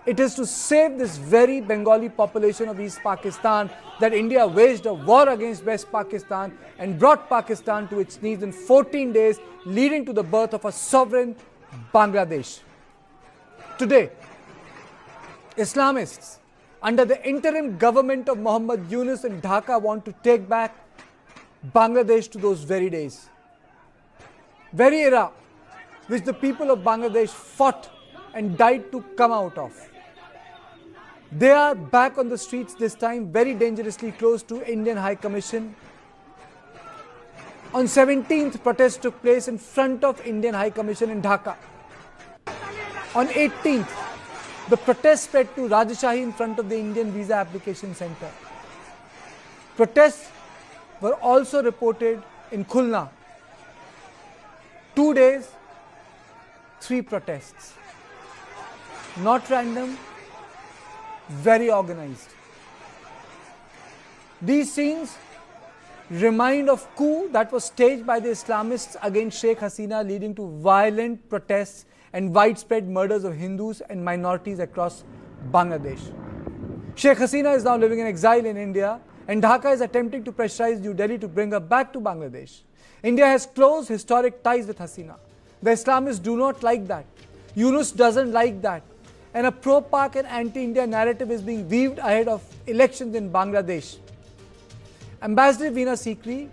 It is to save this very Bengali population of East Pakistan that India waged a war against West Pakistan and brought Pakistan to its knees in 14 days, leading to the birth of a sovereign Bangladesh. Today, Islamists under the interim government of Mohammad Yunus in Dhaka want to take back Bangladesh to those very days. Very era which the people of Bangladesh fought and died to come out of. They are back on the streets this time, very dangerously close to Indian High Commission. On 17th, protests took place in front of Indian High Commission in Dhaka. On 18th, the protest spread to Rajshahi in front of the Indian Visa Application Center. Protests were also reported in Khulna. 2 days, 3 protests. Not random, very organized. These scenes remind of coup that was staged by the Islamists against Sheikh Hasina, leading to violent protests and widespread murders of Hindus and minorities across Bangladesh. Sheikh Hasina is now living in exile in India, and Dhaka is attempting to pressurize New Delhi to bring her back to Bangladesh. India has close historic ties with Hasina. The Islamists do not like that. Yunus doesn't like that. And a pro-Pak and anti-India narrative is being weaved ahead of elections in Bangladesh. Ambassador Veena Sikri,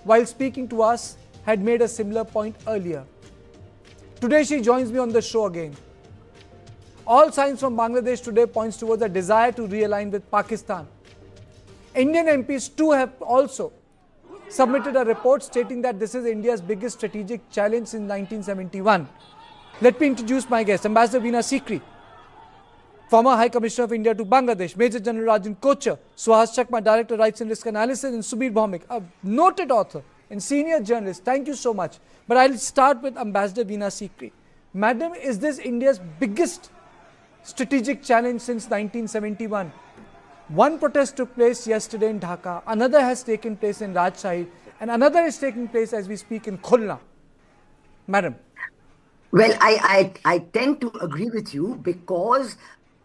while speaking to us, had made a similar point earlier. Today she joins me on the show again. All signs from Bangladesh today points towards a desire to realign with Pakistan. Indian MPs too have also submitted a report stating that this is India's biggest strategic challenge since 1971. Let me introduce my guest, Ambassador Veena Sikri, former High Commissioner of India to Bangladesh, Major General Rajan Kochar, Suhas Chakma, Director Rights and Risk Analysis, and Subir Bhaumik, a noted author and senior journalist. Thank you so much. But I'll start with Ambassador Veena Sikri. Madam, is this India's biggest strategic challenge since 1971? One protest took place yesterday in Dhaka, another has taken place in Rajshahi, and another is taking place as we speak in Khulna. Madam. Well, I tend to agree with you because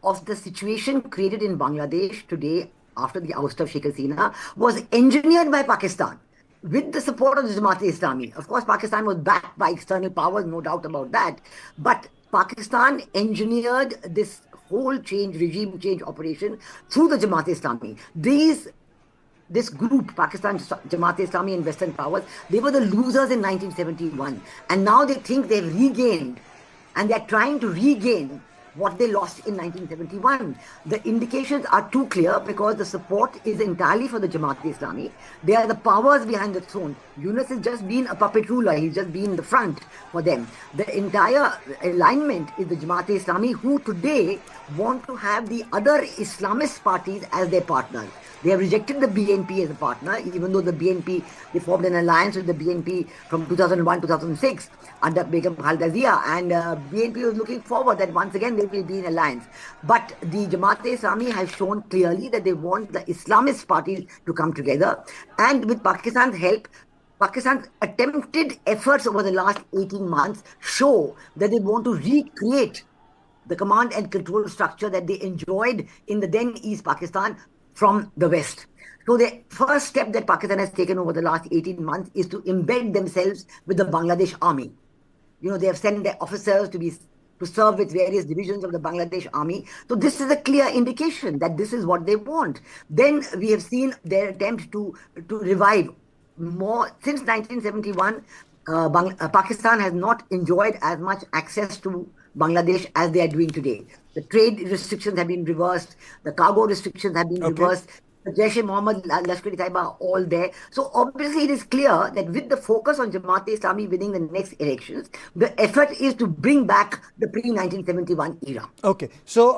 of the situation created in Bangladesh today after the ouster of Sheikh Hasina was engineered by Pakistan with the support of the Jamaat-e-Islami. Of course, Pakistan was backed by external powers, no doubt about that. But Pakistan engineered this whole regime change operation through the Jamaat-e-Islami. This group, Pakistan, Jamaat-e-Islami and Western powers, they were the losers in 1971. And now they think they've regained, and they're trying to regain what they lost in 1971. The indications are too clear because the support is entirely for the Jamaat-e-Islami. They are the powers behind the throne. Yunus has just been a puppet ruler. He's just been in the front for them. The entire alignment is the Jamaat-e-Islami, who today want to have the other Islamist parties as their partners. They have rejected the BNP as a partner, even though the BNP, they formed an alliance with the BNP from 2001-2006 under Begum Khalida Zia, and BNP was looking forward that once again they will be in alliance. But the Jamaat-e-Islami has shown clearly that they want the Islamist parties to come together, and with Pakistan's help, Pakistan's attempted efforts over the last 18 months show that they want to recreate the command and control structure that they enjoyed in the then East Pakistan from the West. So the first step that Pakistan has taken over the last 18 months is to embed themselves with the Bangladesh army. You know, they have sent their officers to serve with various divisions of the Bangladesh army. So this is a clear indication that this is what they want. Then we have seen their attempt to revive more. Since 1971, Pakistan has not enjoyed as much access to Bangladesh as they are doing today. The trade restrictions have been reversed. The cargo restrictions have been reversed. The Jaish-e-Mohammed, Lashkar-e-Taiba are all there. So obviously it is clear that with the focus on Jamaat-e-Islami winning the next elections, the effort is to bring back the pre-1971 era. Okay. So,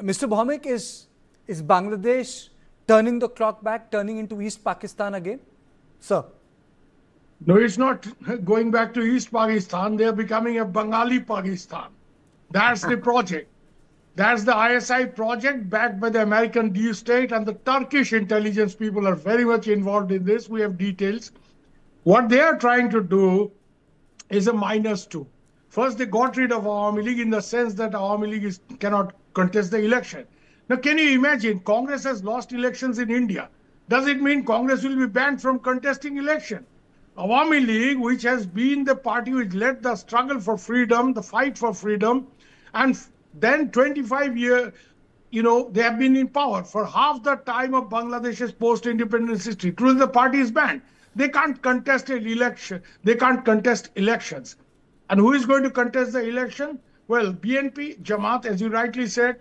Mr. Bhaumik, is Bangladesh turning the clock back, turning into East Pakistan again? Sir? No, it's not going back to East Pakistan. They're becoming a Bengali Pakistan. That's the project. That's the ISI project backed by the American deep state, and the Turkish intelligence people are very much involved in this. We have details. What they are trying to do is a -2. First, they got rid of Awami League in the sense that Awami League cannot contest the election. Now, can you imagine Congress has lost elections in India? Does it mean Congress will be banned from contesting election? Awami League, which has been the party which led the struggle for freedom, the fight for freedom, and then 25 years, they have been in power for half the time of Bangladesh's post-independence history. Truly, the party is banned. They can't contest an election. They can't contest elections. And who is going to contest the election? Well, BNP, Jamaat, as you rightly said,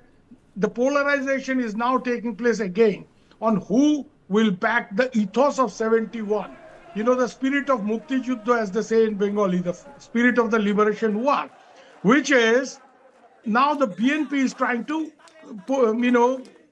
the polarization is now taking place again on who will back the ethos of 71. The spirit of Mukti Juddha, as they say in Bengali, the spirit of the liberation war, which is now the BNP is trying to,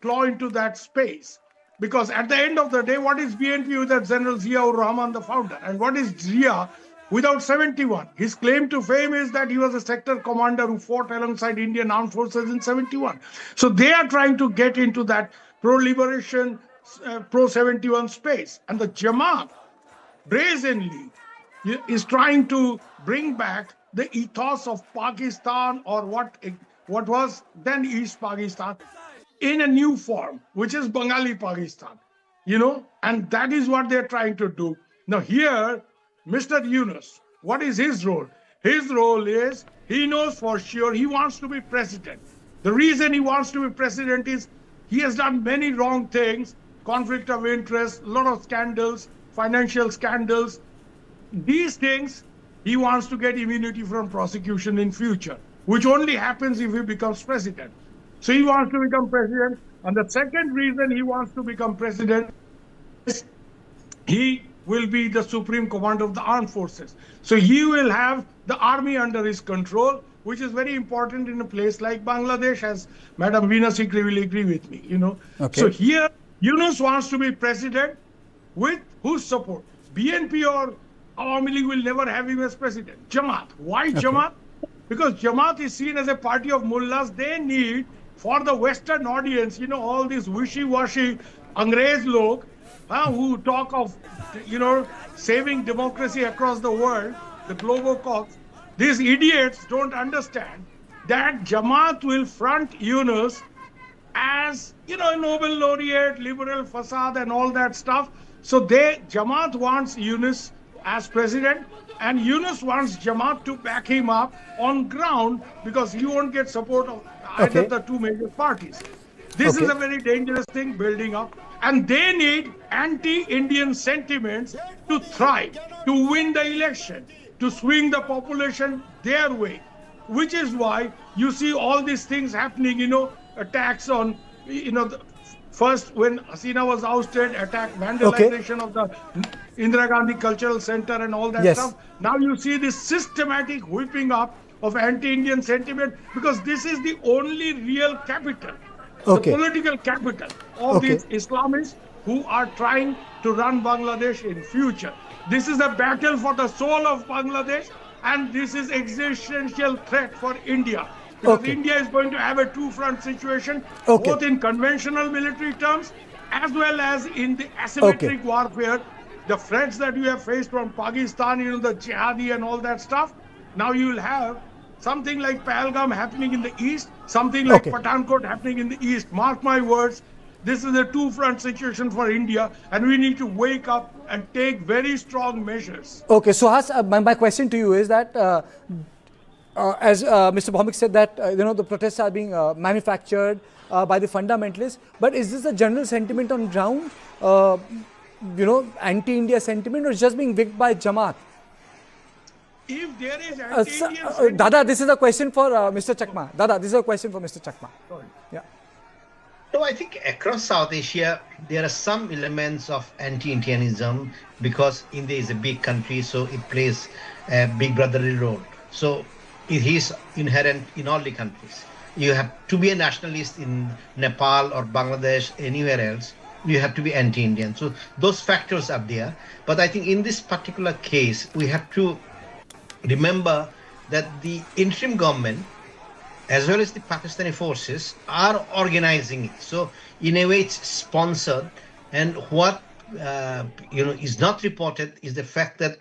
claw into that space. Because at the end of the day, what is BNP without General Zia-ur Rahman, the founder? And what is Zia without 71? His claim to fame is that he was a sector commander who fought alongside Indian armed forces in 71. So they are trying to get into that pro-liberation, pro-71 space. And the Jamaat brazenly is trying to bring back the ethos of Pakistan, or what was then East Pakistan, in a new form, which is Bengali Pakistan, and that is what they're trying to do. Now here, Mr. Yunus, what is his role? His role is, he knows for sure he wants to be president. The reason he wants to be president is he has done many wrong things, conflict of interest, a lot of scandals, financial scandals. These things, he wants to get immunity from prosecution in future, which only happens if he becomes president. So he wants to become president. And the second reason he wants to become president is he will be the supreme commander of the armed forces. So he will have the army under his control, which is very important in a place like Bangladesh, as Madam Veena Sikri will agree with me, Okay. So here, Yunus wants to be president with whose support? BNP or Awami League will never have him as president. Jamaat. Why Jamaat? Because Jamaat is seen as a party of mullahs. They need, for the Western audience, all these wishy-washy Angrez log who talk of, saving democracy across the world, the Globocops. These idiots don't understand that Jamaat will front Yunus as, Nobel laureate, liberal facade and all that stuff. So Jamaat wants Yunus as president, and Yunus wants Jamaat to back him up on ground, because he won't get support of either the two major parties. This is a very dangerous thing building up, and they need anti-Indian sentiments to thrive, to win the election, to swing the population their way, which is why you see all these things happening, attacks on, first when Hasina was ousted, attack, vandalization of the Indira Gandhi Cultural Center and all that stuff. Now you see this systematic whipping up of anti-Indian sentiment, because this is the only real capital, the political capital of these Islamists who are trying to run Bangladesh in future. This is a battle for the soul of Bangladesh, and this is existential threat for India. Because India is going to have a two-front situation, both in conventional military terms as well as in the asymmetric warfare. The threats that you have faced from Pakistan, the jihadi and all that stuff. Now you will have something like Pahalgam happening in the east, something like Pathankot happening in the east. Mark my words, this is a two-front situation for India, and we need to wake up and take very strong measures. Okay, so Has, my question to you is that as Mr. Bhomik said that the protests are being manufactured by the fundamentalists, but is this a general sentiment on ground, anti-India sentiment, or just being wigged by Jamaat? If there is anti-Indian Dada, this is a question for Mr. Chakma. Dada, this is a question for Mr. Chakma. Yeah. No, I think across South Asia, there are some elements of anti-Indianism, because India is a big country, so it plays a big brotherly role. So it is inherent in all the countries. You have to be a nationalist in Nepal or Bangladesh, anywhere else, you have to be anti-Indian. So those factors are there. But I think in this particular case, we have to remember that the interim government, as well as the Pakistani forces, are organizing it. So in a way, it's sponsored. And what is not reported is the fact that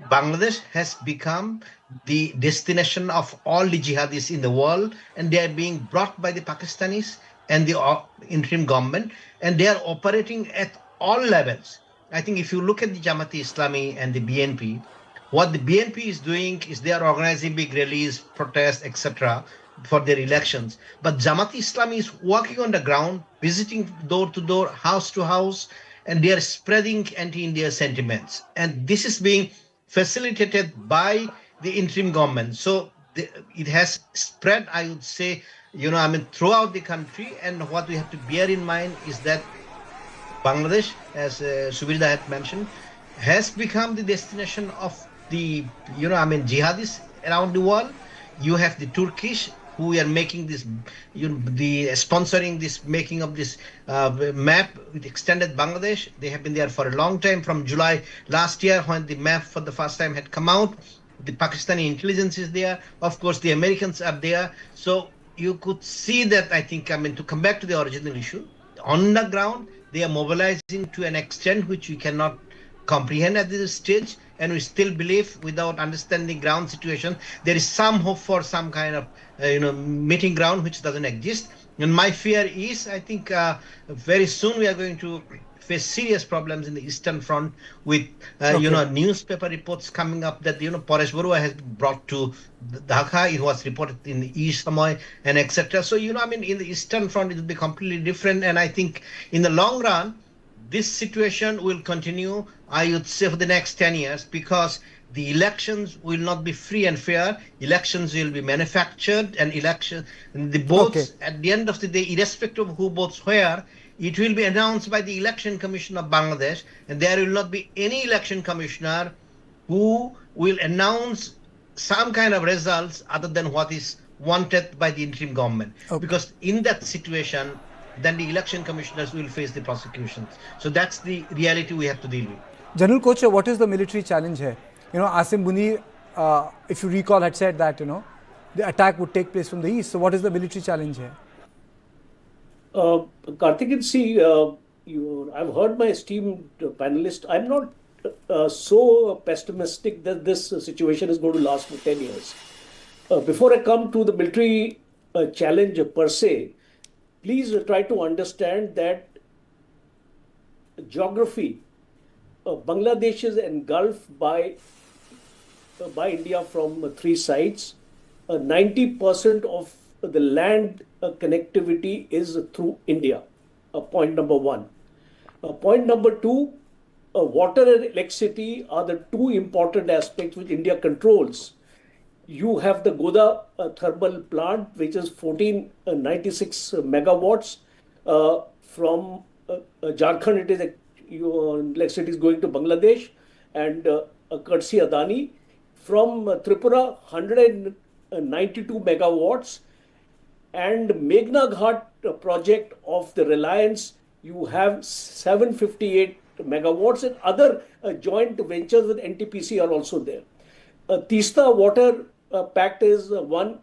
Bangladesh has become the destination of all the jihadis in the world, and they are being brought by the Pakistanis and the interim government, and they are operating at all levels. I think if you look at the Jamaati Islami and the BNP, what the BNP is doing is they are organizing big rallies, protests, etc. for their elections. But Jamaati Islami is working on the ground, visiting door to door, house to house, and they are spreading anti-India sentiments. And this is being facilitated by the interim government. So it has spread, I would say, throughout the country. And what we have to bear in mind is that Bangladesh, as Subirda had mentioned, has become the destination of the, jihadis around the world. You have the Turkish who are making this, the sponsoring this, making of this map with extended Bangladesh. They have been there for a long time, from July last year when the map for the first time had come out. The Pakistani intelligence is there. Of course, the Americans are there. So you could see that, I think, to come back to the original issue, on the ground, they are mobilizing to an extent which we cannot comprehend at this stage, and we still believe, without understanding ground situation, there is some hope for some kind of meeting ground which doesn't exist. And my fear is, I think very soon we are going to face serious problems in the Eastern Front with newspaper reports coming up that Paresh Barua has brought to Dhaka. It was reported in the East Samoy and etc. So in the Eastern Front it will be completely different, and I think in the long run this situation will continue, I would say, for the next 10 years, because the elections will not be free and fair. Elections will be manufactured, and the votes at the end of the day, irrespective of who votes where, it will be announced by the Election Commission of Bangladesh, and there will not be any election commissioner who will announce some kind of results other than what is wanted by the interim government. Because in that situation, then the election commissioners will face the prosecutions. So that's the reality we have to deal with. General Kocher, what is the military challenge here? Asim Munir, if you recall, had said that, the attack would take place from the east. So what is the military challenge here? Karthik, see, I've heard my esteemed panelist. I'm not so pessimistic that this situation is going to last for 10 years. Before I come to the military challenge per se, please try to understand that geography, Bangladesh is engulfed by India from three sides. 90% of the land connectivity is through India. Point number one. Point number two, water and electricity are the two important aspects which India controls. You have the Goda thermal plant, which is 1496 megawatts. From Jharkhand, it is electricity is going to Bangladesh, and courtesy Adani. From Tripura, 192 megawatts. And Meghna Ghat project of the Reliance, you have 758 megawatts, and other joint ventures with NTPC are also there. Teesta Water Pact is one.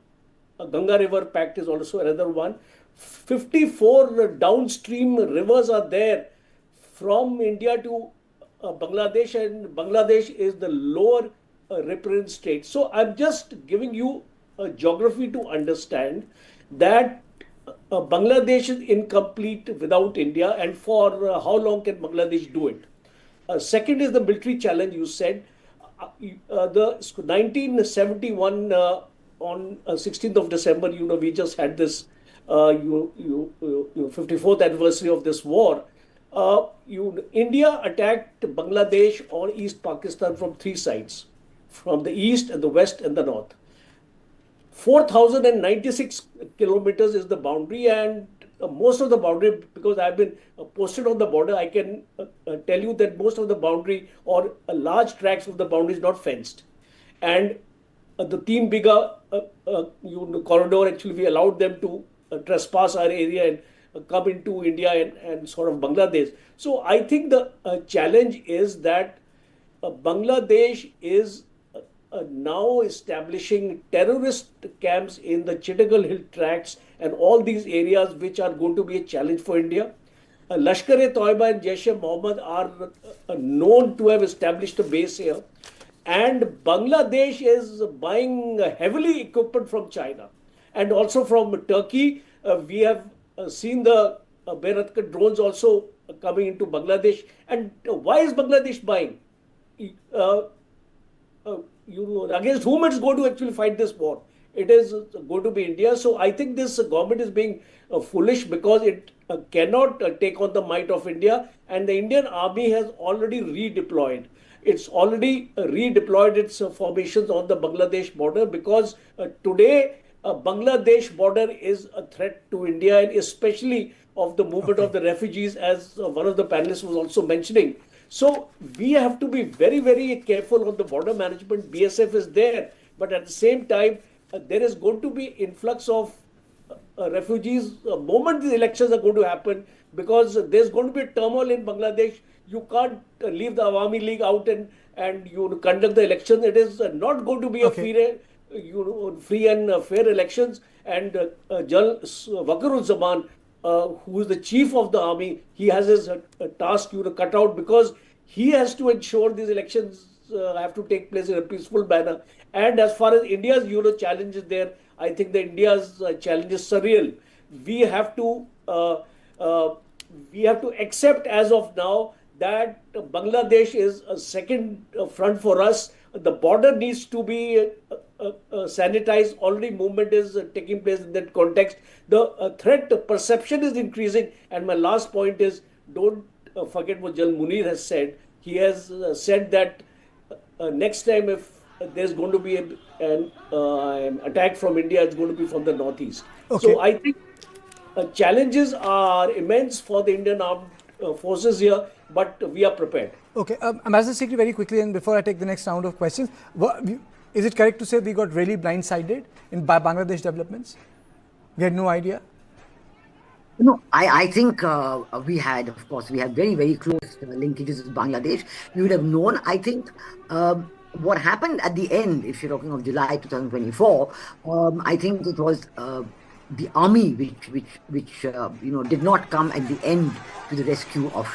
Ganga River Pact is also another one. 54 downstream rivers are there from India to Bangladesh, and Bangladesh is the lower riparian state. So I'm just giving you a geography to understand that Bangladesh is incomplete without India, and for how long can Bangladesh do it? Second is the military challenge. You said the 1971 on 16th of December, we just had this 54th anniversary of this war. India attacked Bangladesh or East Pakistan from three sides, from the east and the west and the north. 4,096 kilometers is the boundary, and most of the boundary, because I've been posted on the border, I can tell you that most of the boundary or large tracts of the boundary is not fenced. And the Teen Biga corridor, actually we allowed them to trespass our area and come into India and sort of Bangladesh. So I think the challenge is that Bangladesh is now establishing terrorist camps in the Chittagal Hill tracts and all these areas, which are going to be a challenge for India. Lashkar-e-Toiba and Jaish-e-Mohammed are known to have established a base here. and Bangladesh is buying heavily equipment from China and also from Turkey. We have seen the Beratkat drones also coming into Bangladesh. And why is Bangladesh buying? Uh, Against whom it's going to actually fight this war? It is going to be India. So I think this government is being foolish because it cannot take on the might of India. And the Indian army has already redeployed. It's already redeployed its formations on the Bangladesh border because today Bangladesh border is a threat to India, and especially of the movement of the refugees, as one of the panelists was also mentioning. So we have to be very, very careful on the border management. BSF is there, but at the same time, there is going to be influx of refugees the moment these elections are going to happen, because there's going to be a turmoil in Bangladesh. You can't leave the Awami League out and conduct the elections. It is not going to be a free and fair elections. And Jal Waqaruzzaman, who is the chief of the army, he has his task cut out, because he has to ensure these elections have to take place in a peaceful manner. And as far as India's challenge is there, I think the India's challenge is surreal. We have to accept as of now that Bangladesh is a second front for us. The border needs to be sanitized. Already movement is taking place in that context. The threat perception is increasing. And my last point is, don't forget what Jal Munir has said. He has said that next time if there's going to be an attack from India, it's going to be from the northeast. Okay. So I think challenges are immense for the Indian armed forces here, but we are prepared. Okay, Ambassador Sikri, very quickly, and before I take the next round of questions, is it correct to say we got really blindsided by Bangladesh developments? We had no idea? No, I think we had, of course, we had very, very close linkages with Bangladesh. You would have known, I think, what happened at the end, if you're talking of July 2024, I think it was the army which did not come at the end to the rescue of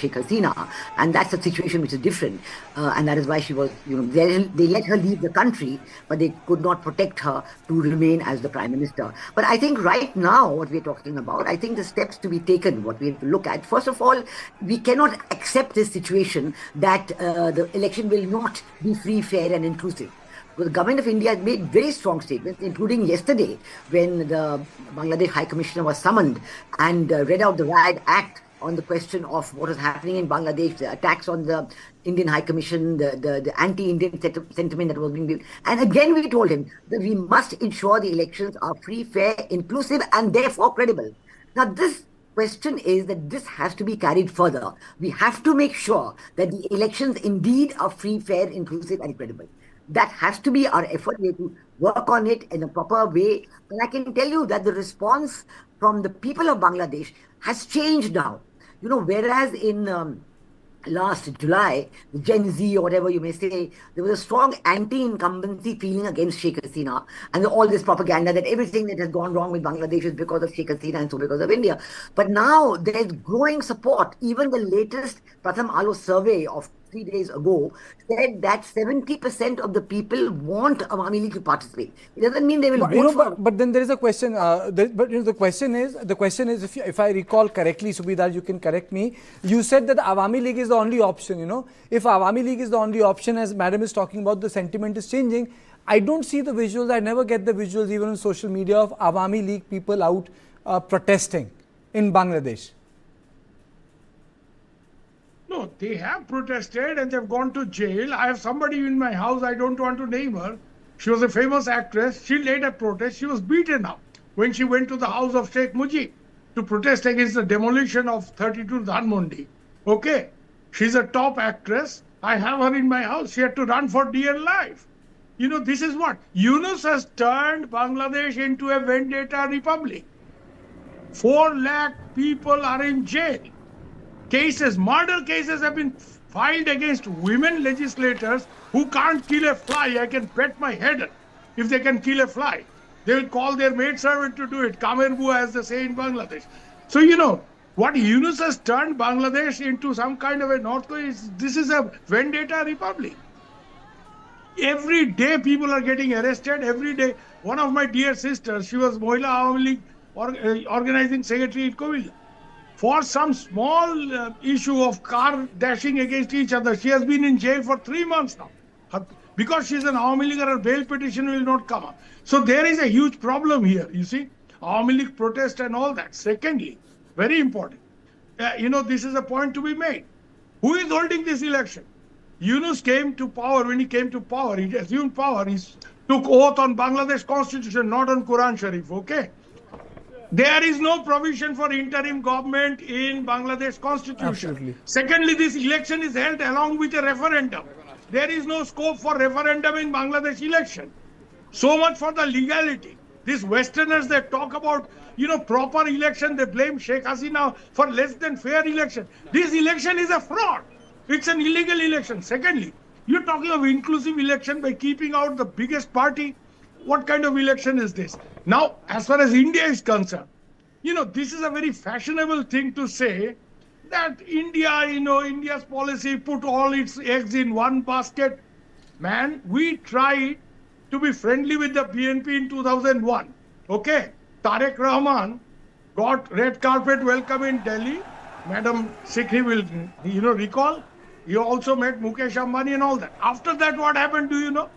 Sheikh Hasina, and that's a situation which is different, and that is why she was, they let her leave the country, but they could not protect her to remain as the Prime Minister. But I think right now what we're talking about, I think the steps to be taken, what we have to look at, first of all, we cannot accept this situation that the election will not be free, fair and inclusive. The government of India has made very strong statements, including yesterday when the Bangladesh High Commissioner was summoned and read out the Riot Act on the question of what is happening in Bangladesh, the attacks on the Indian High Commission, the anti-Indian sentiment that was being built. And again, we told him that we must ensure the elections are free, fair, inclusive, and therefore credible. Now, this question is that this has to be carried further. We have to make sure that the elections indeed are free, fair, inclusive, and credible. That has to be our effort. We have to work on it in a proper way. And I can tell you that the response from the people of Bangladesh has changed now. Whereas in last July, the Gen Z or whatever you may say, there was a strong anti-incumbency feeling against Sheikh Hasina and all this propaganda that everything that has gone wrong with Bangladesh is because of Sheikh Hasina and so because of India. But now there's growing support. Even the latest Pratham Alo survey of 3 days ago said that 70% of the people want Awami League to participate. It doesn't mean they will vote for. But then there is a question. The question is, if I recall correctly, Subidar, you can correct me. You said that the Awami League is the only option. If Awami League is the only option, as Madam is talking about, the sentiment is changing. I don't see the visuals. I never get the visuals, even on social media, of Awami League people out protesting in Bangladesh. No, they have protested and they've gone to jail. I have somebody in my house, I don't want to name her. She was a famous actress. She led a protest. She was beaten up when she went to the house of Sheikh Mujib to protest against the demolition of 32 Dhanmondi. Okay, she's a top actress. I have her in my house. She had to run for dear life. This is what? Yunus has turned Bangladesh into a vendetta republic. 4 lakh people are in jail. Murder cases have been filed against women legislators who can't kill a fly. I can bet my head if they can kill a fly. They will call their maidservant to do it. Kamerbua, as they say in Bangladesh. So, what Yunus has turned Bangladesh into some kind of a North Korea, this is a vendetta republic. Every day people are getting arrested. Every day. One of my dear sisters, she was Mohila Awami League organizing secretary in Kovilla. For some small issue of car dashing against each other, she has been in jail for 3 months now. Because she's an Awami League, her bail petition will not come up. So there is a huge problem here, you see. Awami League protest and all that. Secondly, very important, this is a point to be made. Who is holding this election? Yunus came to power. When he came to power, he assumed power. He took oath on Bangladesh constitution, not on Quran Sharif, okay? There is no provision for interim government in Bangladesh constitution. Absolutely. Secondly, this election is held along with a referendum. There is no scope for referendum in Bangladesh election. So much for the legality. These Westerners, they talk about, proper election. They blame Sheikh Hasina for less than fair election. This election is a fraud. It's an illegal election. Secondly, you're talking of inclusive election by keeping out the biggest party. What kind of election is this? Now, as far as India is concerned, this is a very fashionable thing to say that India, India's policy put all its eggs in one basket. Man, we tried to be friendly with the BNP in 2001. Okay, Tariq Rahman got red carpet welcome in Delhi. Madam Sikri will, recall. He also met Mukesh Ambani and all that. After that, what happened, do you know?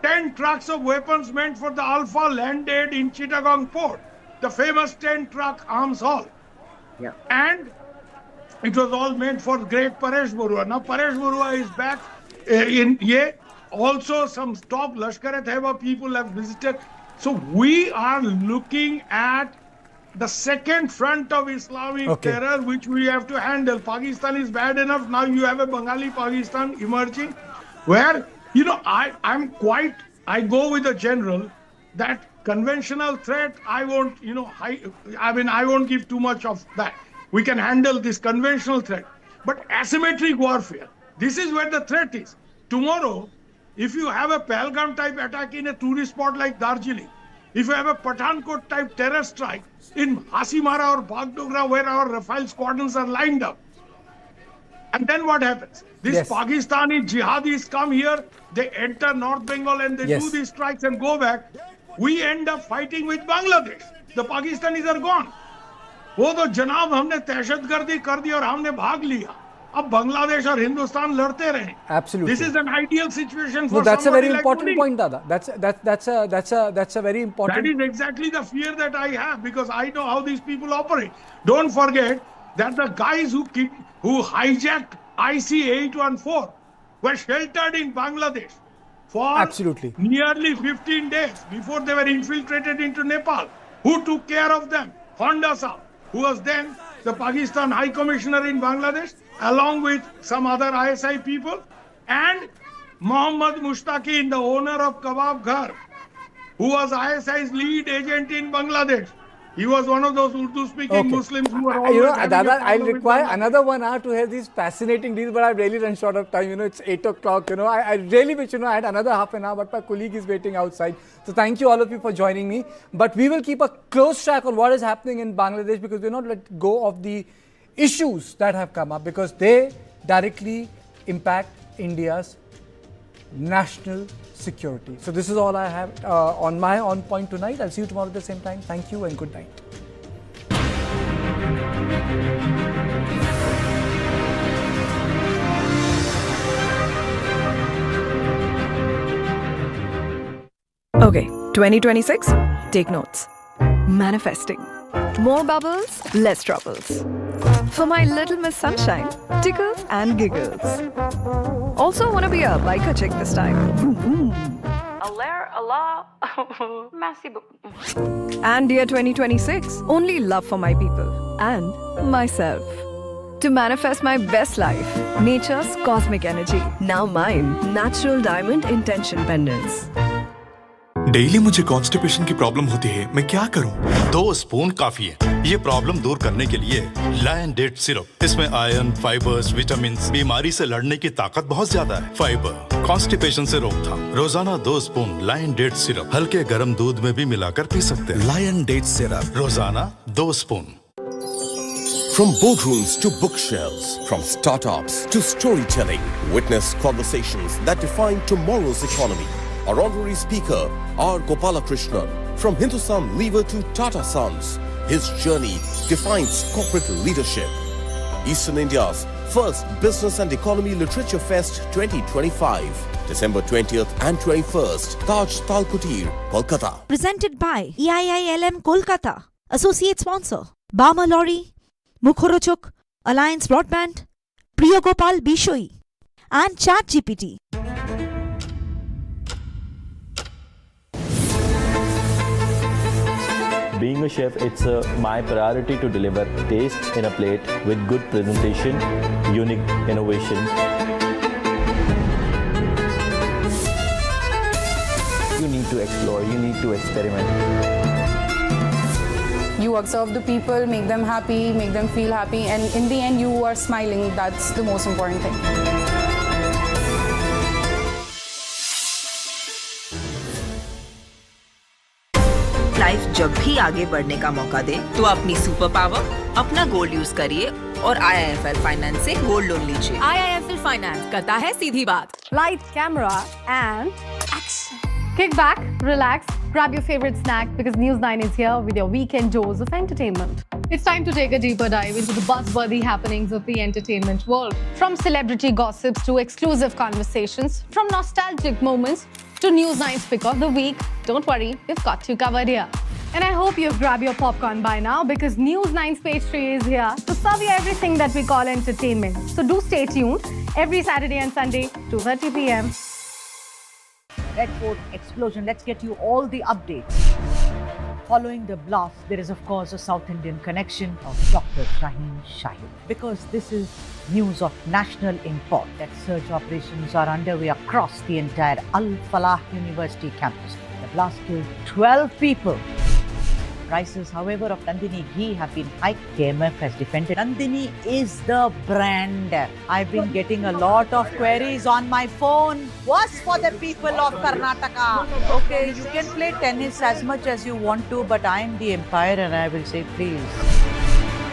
10 trucks of weapons meant for the Alpha landed in Chittagong port. The famous 10-truck arms haul. Yeah. And it was all meant for great Paresh Barua. Now Paresh Barua is back in Ye. Also some top Lashkar-e-Taiba people have visited. So we are looking at the second front of Islamic terror, which we have to handle. Pakistan is bad enough. Now you have a Bengali Pakistan emerging, where, I go with the general that conventional threat, I won't, I won't give too much of that. We can handle this conventional threat. But asymmetric warfare, this is where the threat is. Tomorrow, if you have a Pahalgam type attack in a tourist spot like Darjeeling, if you have a Pathankot type terror strike in Hasimara or Bagdogra where our Rafale squadrons are lined up, and then what happens? These Pakistani jihadis come here, they enter North Bengal and they do these strikes and go back. We end up fighting with Bangladesh. The Pakistanis are gone. वो तो जनाब हमने दहशतगर्दी कर दी और हमने भाग लिया. अब बांग्लादेश और हिंदुस्तान लड़ते रहे. Absolutely. This is an ideal situation for that's a very like important Modi. point, Dada. That's a very important. That is exactly the fear that I have, because I know how these people operate. Don't forget that the guys who hijacked IC-814 were sheltered in Bangladesh for nearly 15 days before they were infiltrated into Nepal. Who took care of them? Honda Saab, who was then the Pakistan High Commissioner in Bangladesh, along with some other ISI people, and Mohammad Mushtaqin, the owner of Kebab Ghar, who was ISI's lead agent in Bangladesh. He was one of those Urdu-speaking Muslims who were always Dada, I'll require another 1 hour to hear these fascinating deals, but I've really run short of time. It's 8 o'clock. I really wish, I had another half an hour, but my colleague is waiting outside. So thank you all of you for joining me. But we will keep a close track on what is happening in Bangladesh, because we're not let go of the issues that have come up, because they directly impact India's national security. So this is all I have on my On Point tonight. I'll see you tomorrow at the same time. Thank you and good night. Okay, 2026, take notes. Manifesting. More bubbles, less troubles. For my little Miss Sunshine, tickles and giggles. Also wanna be a biker chick this time. Allah, merci beaucoup. And year 2026, only love for my people and myself. To manifest my best life, nature's cosmic energy. Now mine, natural diamond intention pendants. Daily मुझे constipation की problem होती है, मैं क्या करूं? 2 spoon काफी है। ये प्रॉब्लम दूर करने के लिए लायन डेट सिरप। इसमें आयरन, फाइबर्स, विटामिन्स, बीमारी से लड़ने की ताकत बहुत ज्यादा है। फाइबर, कॉन्स्टिपेशन से रोकथाम। रोजाना 2 स्पून लायन डेट सिरप हल्के गर्म दूध में भी मिलाकर पी सकते हैं। लायन डेट सिरप रोजाना 2 spoon. From boardrooms to bookshelves, from startups to storytelling, witness conversations that define tomorrow's economy. Our honorary speaker, R. Gopalakrishnan, from Hindustan Lever to Tata Sons, his journey defines corporate leadership. Eastern India's first Business and Economy Literature Fest 2025, December 20th and 21st, Taj Talkutir, Kolkata. Presented by EIILM Kolkata. Associate sponsor, Bama Lorry, Mukhorochuk, Alliance Broadband, Priyagopal Bishoi, and ChatGPT. Being a chef, it's my priority to deliver taste in a plate with good presentation, unique innovation. You need to explore, you need to experiment. You observe the people, make them happy, make them feel happy, and in the end you are smiling. That's the most important thing. Life जब भी आगे बढ़ने का मौका दे तो अपनी super power, अपना gold use करिए और IIFL फाइनेंस से गोल्ड लोन लीजिए। IIFL फाइनेंस करता है सीधी बात। Light, camera, and action. Kick back, relax, grab your favorite snack because News9 is here with your weekend dose of entertainment. It's time to take a deeper dive into the buzzworthy happenings of the entertainment world. From celebrity gossips to exclusive conversations, from nostalgic moments to News9's pick of the week. Don't worry, we've got you covered here. And I hope you've grabbed your popcorn by now because News9's page 3 is here to serve you everything that we call entertainment. So do stay tuned every Saturday and Sunday, 2:30 p.m. Red Fort explosion. Let's get you all the updates. Following the blast, there is of course a South Indian connection of Dr. Shaheen. Because this is news of national import that search operations are underway across the entire Al Falah University campus. The blast killed 12 people. Prices, however, of Nandini ghee have been hiked. KMF has defended. Nandini is the brand. I've been getting a lot of queries on my phone. What's for the people of Karnataka? Okay, you can play tennis as much as you want to, but I'm the umpire and I will say please.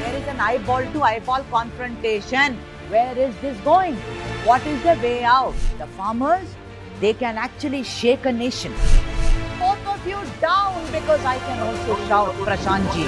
There is an eyeball to eyeball confrontation. Where is this going? What is the way out? The farmers, they can actually shake a nation. Both of you down because I can also shout Prashantji.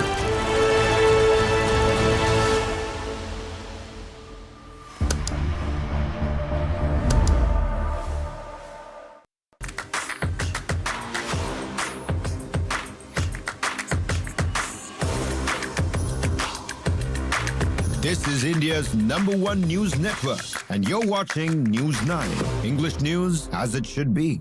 This is India's #1 news network, and you're watching News9, English news as it should be.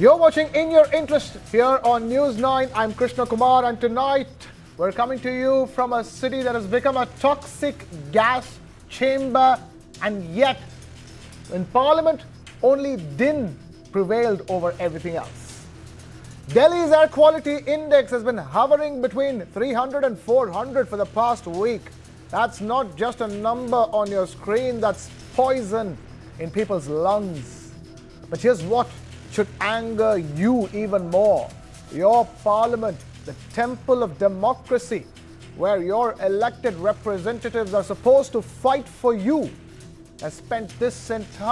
You're watching In Your Interest here on News9. I'm Krishna Kumar, and tonight we're coming to you from a city that has become a toxic gas chamber, and yet in Parliament only din prevailed over everything else. Delhi's air quality index has been hovering between 300 and 400 for the past week. That's not just a number on your screen, that's poison in people's lungs. But here's what should anger you even more. Your parliament, the temple of democracy, where your elected representatives are supposed to fight for you, has spent this entire